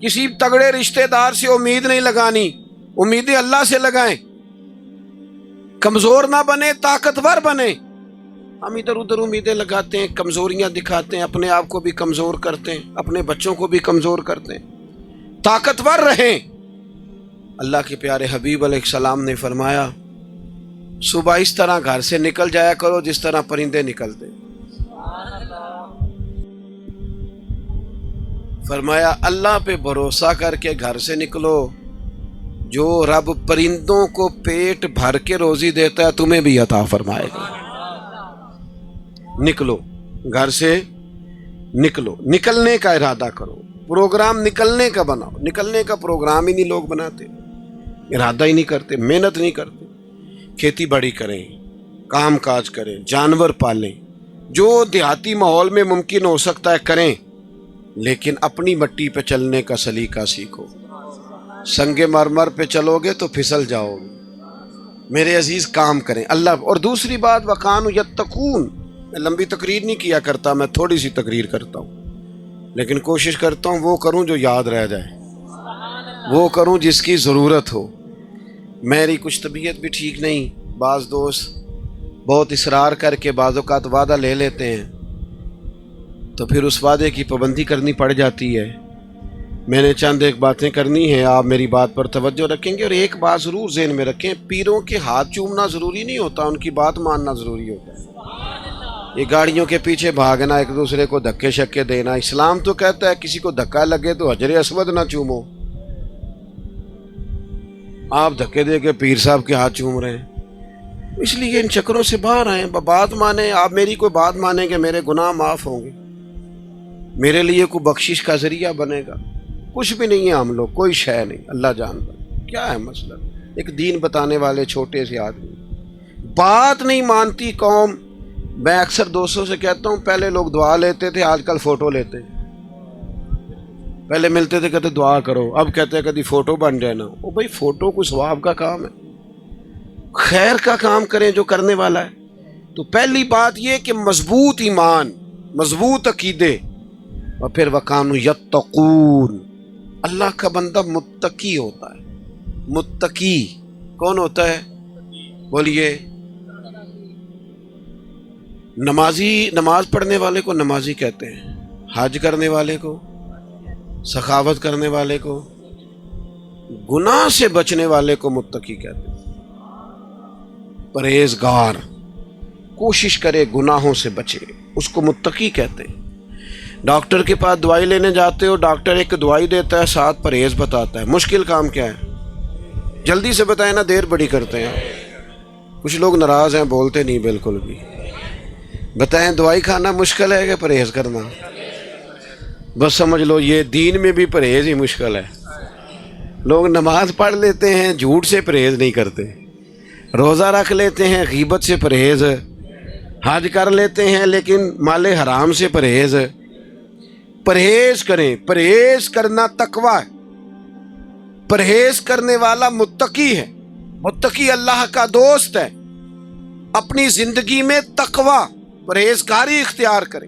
کسی تگڑے رشتہ دار سے امید نہیں لگانی، امیدیں اللہ سے لگائیں۔ کمزور نہ بنے، طاقتور بنے۔ ہم ادھر ادھر امیدیں لگاتے ہیں، کمزوریاں دکھاتے ہیں، اپنے آپ کو بھی کمزور کرتے ہیں، اپنے بچوں کو بھی کمزور کرتے ہیں۔ طاقتور رہیں۔ اللہ کے پیارے حبیب علیہ السلام نے فرمایا صبح اس طرح گھر سے نکل جایا کرو جس طرح پرندے نکلتے۔ فرمایا اللہ پہ بھروسہ کر کے گھر سے نکلو، جو رب پرندوں کو پیٹ بھر کے روزی دیتا ہے تمہیں بھی عطا فرمائے گا۔ نکلو، گھر سے نکلو، نکلنے کا ارادہ کرو، پروگرام نکلنے کا بناؤ۔ نکلنے کا پروگرام ہی نہیں لوگ بناتے، ارادہ ہی نہیں کرتے، محنت نہیں کرتے۔ کھیتی باڑی کریں، کام کاج کریں، جانور پالیں، جو دیہاتی ماحول میں ممکن ہو سکتا ہے کریں، لیکن اپنی مٹی پہ چلنے کا سلیقہ سیکھو۔ سنگ مرمر پہ چلو گے تو پھسل جاؤ گے۔ میرے عزیز کام کریں اللہ۔ اور دوسری بات وَكَانُوا يَتَّقُونَ۔ میں لمبی تقریر نہیں کیا کرتا، میں تھوڑی سی تقریر کرتا ہوں، لیکن کوشش کرتا ہوں وہ کروں جو یاد رہ جائے، وہ کروں جس کی ضرورت ہو۔ میری کچھ طبیعت بھی ٹھیک نہیں، بعض دوست بہت اصرار کر کے بعض اوقات وعدہ لے لیتے ہیں تو پھر اس وعدے کی پابندی کرنی پڑ جاتی ہے۔ میں نے چند ایک باتیں کرنی ہیں، آپ میری بات پر توجہ رکھیں گے۔ اور ایک بات ضرور ذہن میں رکھیں، پیروں کے ہاتھ چومنا ضروری نہیں ہوتا، ان کی بات ماننا ضروری ہوتا ہے۔ یہ گاڑیوں کے پیچھے بھاگنا، ایک دوسرے کو دھکے شکے دینا، اسلام تو کہتا ہے کسی کو دھکا لگے تو حجر اسود نہ چومو۔ آپ دھکے دے کے پیر صاحب کے ہاتھ چوم رہے ہیں، اس لیے ان چکروں سے باہر آئیں، بات مانیں۔ آپ میری کوئی بات مانیں گے میرے گناہ معاف ہوں گے، میرے لیے کوئی بخشش کا ذریعہ بنے گا۔ کچھ بھی نہیں ہے ہم لوگ، کوئی شے نہیں، اللہ جانتا کیا ہے مسئلہ۔ ایک دین بتانے والے چھوٹے سے آدمی، بات نہیں مانتی قوم۔ میں اکثر دوستوں سے کہتا ہوں پہلے لوگ دعا لیتے تھے، آج کل فوٹو لیتے ہیں۔ پہلے ملتے تھے کہتے دعا کرو، اب کہتے ہیں کبھی فوٹو بن جائے نا۔ او بھائی فوٹو کوئی ثواب کا کام ہے، خیر کا کام کریں جو کرنے والا ہے۔ تو پہلی بات یہ کہ مضبوط ایمان، مضبوط عقیدے، اور پھر وَكَانُوا يَتَّقُونَ۔ اللہ کا بندہ متقی ہوتا ہے۔ متقی کون ہوتا ہے؟ بولیے۔ نمازی، نماز پڑھنے والے کو نمازی کہتے ہیں، حج کرنے والے کو، سخاوت کرنے والے کو، گناہ سے بچنے والے کو متقی کہتے ہیں۔ پرہیزگار، کوشش کرے گناہوں سے بچے، اس کو متقی کہتے ہیں۔ ڈاکٹر کے پاس دوائی لینے جاتے ہو، ڈاکٹر ایک دوائی دیتا ہے، ساتھ پرہیز بتاتا ہے۔ مشکل کام کیا ہے؟ جلدی سے بتائیں نا، دیر بڑی کرتے ہیں۔ کچھ لوگ ناراض ہیں، بولتے نہیں بالکل بھی۔ بتائیں دوائی کھانا مشکل ہے کہ پرہیز کرنا؟ بس سمجھ لو یہ دین میں بھی پرہیز ہی مشکل ہے۔ لوگ نماز پڑھ لیتے ہیں، جھوٹ سے پرہیز نہیں کرتے، روزہ رکھ لیتے ہیں، غیبت سے پرہیز، حج کر لیتے ہیں لیکن مال حرام سے پرہیز۔ پرہیز کریں، پرہیز کرنا تقوی ہے۔ پرہیز کرنے والا متقی ہے، متقی اللہ کا دوست ہے۔ اپنی زندگی میں تقوی، پرہیزگاری اختیار کریں۔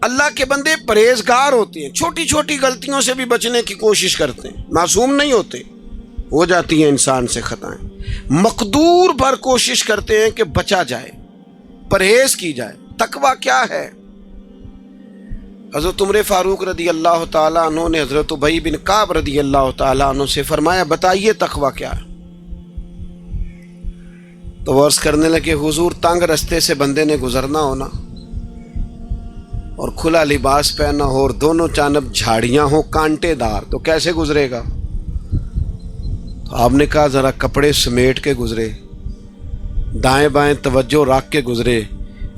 اللہ کے بندے پرہیزگار ہوتے ہیں، چھوٹی چھوٹی غلطیوں سے بھی بچنے کی کوشش کرتے ہیں، معصوم نہیں ہوتے، ہو جاتی ہیں انسان سے خطائیں، مقدور پر کوشش کرتے ہیں کہ بچا جائے، پرہیز کی جائے۔ تقوی کیا ہے؟ حضرت عمر فاروق رضی اللہ تعالیٰ عنہ نے حضرت ابی بن کعب رضی اللہ تعالیٰ عنہ سے فرمایا بتائیے تقوی کیا ہے؟ تو وہ عرض کرنے لگے حضور تنگ رستے سے بندے نے گزرنا ہونا اور کھلا لباس پہنا ہو اور دونوں جانب جھاڑیاں ہوں کانٹے دار، تو کیسے گزرے گا؟ تو آپ نے کہا ذرا کپڑے سمیٹ کے گزرے، دائیں بائیں توجہ رکھ کے گزرے۔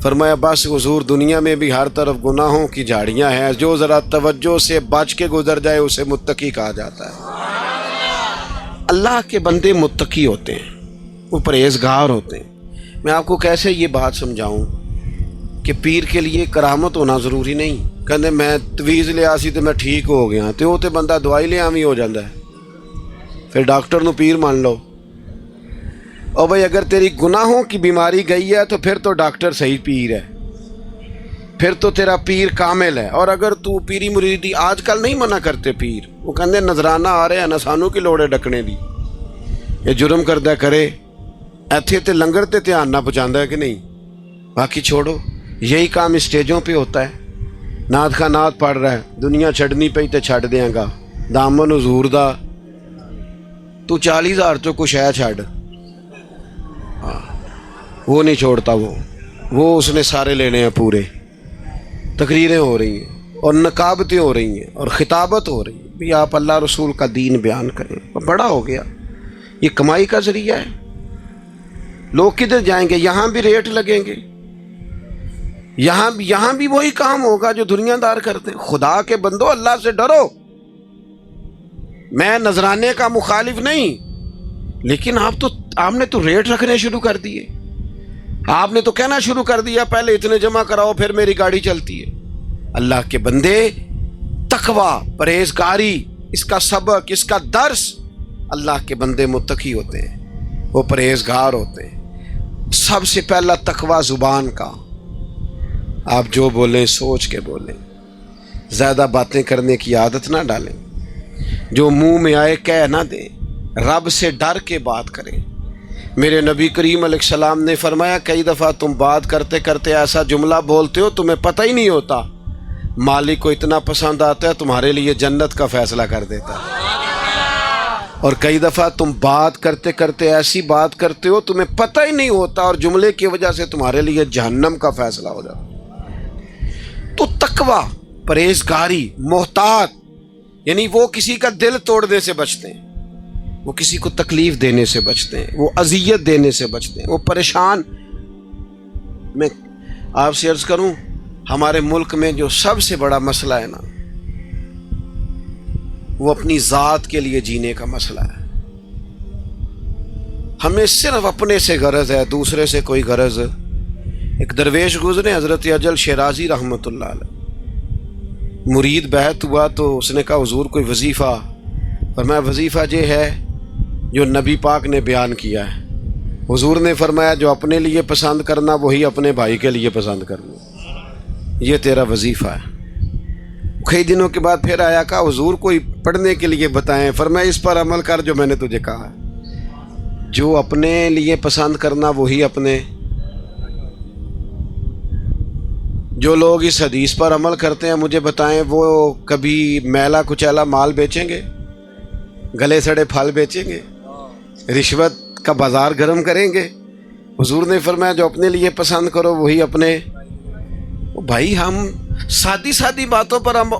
فرمایا بس حضور دنیا میں بھی ہر طرف گناہوں کی جھاڑیاں ہیں، جو ذرا توجہ سے بچ کے گزر جائے اسے متقی کہا جاتا ہے۔ اللہ کے بندے متقی ہوتے ہیں، وہ پرہیزگار ہوتے ہیں۔ میں آپ کو کیسے یہ بات سمجھاؤں کہ پیر کے لیے کرامت ہونا ضروری نہیں۔ کہنے میں تویز لے آسی تو میں ٹھیک ہو گیا، تو وہ تو بندہ دوائی لے آوی ہو جاتا ہے، پھر ڈاکٹر نو پیر مان لو۔ اور بھائی اگر تیری گناہوں کی بیماری گئی ہے تو پھر تو ڈاکٹر صحیح پیر ہے۔ پھر تو تیرا پیر کامل ہے. اور اگر تو پیری مریدی آج کل نہیں منع کرتے پیر, وہ کہندے نذرانہ آ رہے ہیں سانو کی لوڑ ہے ڈکنے دی, یہ جرم کردہ کرے ایتھے تے لنگر تے دھیان نہ پہنچاندہ ہے کہ نہیں. باقی چھوڑو, یہی کام اسٹیجوں پہ ہوتا ہے. نعت کا نعت پڑھ رہا ہے, دنیا چھڑنی پئی تے چھڑ دیاں گا, دامن حضور دا تو 40,000 چو کچھ ہے چھڑ, وہ نہیں چھوڑتا. وہ اس نے سارے لینے ہیں پورے. تقریریں ہو رہی ہیں اور نقابتیں ہو رہی ہیں اور خطابت ہو رہی ہے بھی آپ اللہ رسول کا دین بیان کریں. بڑا ہو گیا, یہ کمائی کا ذریعہ ہے. لوگ کدھر جائیں گے؟ یہاں بھی ریٹ لگیں گے, یہاں بھی وہی کام ہوگا جو دنیا دار کرتے ہیں. خدا کے بندو, اللہ سے ڈرو. میں نذرانے کا مخالف نہیں, لیکن آپ نے تو ریٹ رکھنے شروع کر دیے. آپ نے تو کہنا شروع کر دیا پہلے اتنے جمع کراؤ پھر میری گاڑی چلتی ہے. اللہ کے بندے, تقوی, پرہیزگاری, اس کا سبق, اس کا درس. اللہ کے بندے متقی ہوتے ہیں, وہ پرہیزگار ہوتے ہیں. سب سے پہلا تقوی زبان کا. آپ جو بولیں سوچ کے بولیں, زیادہ باتیں کرنے کی عادت نہ ڈالیں. جو منہ میں آئے کہہ نہ دیں, رب سے ڈر کے بات کریں. میرے نبی کریم علیہ السلام نے فرمایا کئی دفعہ تم بات کرتے کرتے ایسا جملہ بولتے ہو تمہیں پتہ ہی نہیں ہوتا, مالک کو اتنا پسند آتا ہے تمہارے لیے جنت کا فیصلہ کر دیتا ہے. اور کئی دفعہ تم بات کرتے کرتے ایسی بات کرتے ہو تمہیں پتہ ہی نہیں ہوتا اور جملے کی وجہ سے تمہارے لیے جہنم کا فیصلہ ہو جاتا. تو تقوی, پرہیزگاری, محتاط, یعنی وہ کسی کا دل توڑنے سے بچتے ہیں, وہ کسی کو تکلیف دینے سے بچتے ہیں, وہ اذیت دینے سے بچتے ہیں, وہ پریشان. میں آپ سے عرض کروں, ہمارے ملک میں جو سب سے بڑا مسئلہ ہے نا, وہ اپنی ذات کے لیے جینے کا مسئلہ ہے. ہمیں صرف اپنے سے غرض ہے, دوسرے سے کوئی غرض. ایک درویش گزرے حضرت اجل شیرازی رحمۃ اللہ علیہ, مرید بیعت ہوا تو اس نے کہا حضور کوئی وظیفہ. فرمایا وظیفہ یہ ہے جو نبی پاک نے بیان کیا ہے. حضور نے فرمایا جو اپنے لیے پسند کرنا وہی اپنے بھائی کے لیے پسند کرنا, یہ تیرا وظیفہ ہے. کئی دنوں کے بعد پھر آیا, کہا حضور کوئی پڑھنے کے لیے بتائیں. فرمایا اس پر عمل کر جو میں نے تجھے کہا ہے, جو اپنے لیے پسند کرنا وہی اپنے. جو لوگ اس حدیث پر عمل کرتے ہیں مجھے بتائیں وہ کبھی میلا کچیلا مال بیچیں گے, گلے سڑے پھل بیچیں گے, رشوت کا بازار گرم کریں گے؟ حضور نے فرمایا جو اپنے لیے پسند کرو وہی اپنے. بھائی ہم سادی سادی باتوں پر ہم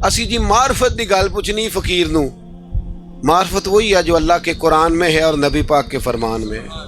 اسی جی معرفت دی گل پوچھنی فقیر نو. معرفت وہی ہے جو اللہ کے قرآن میں ہے اور نبی پاک کے فرمان میں ہے.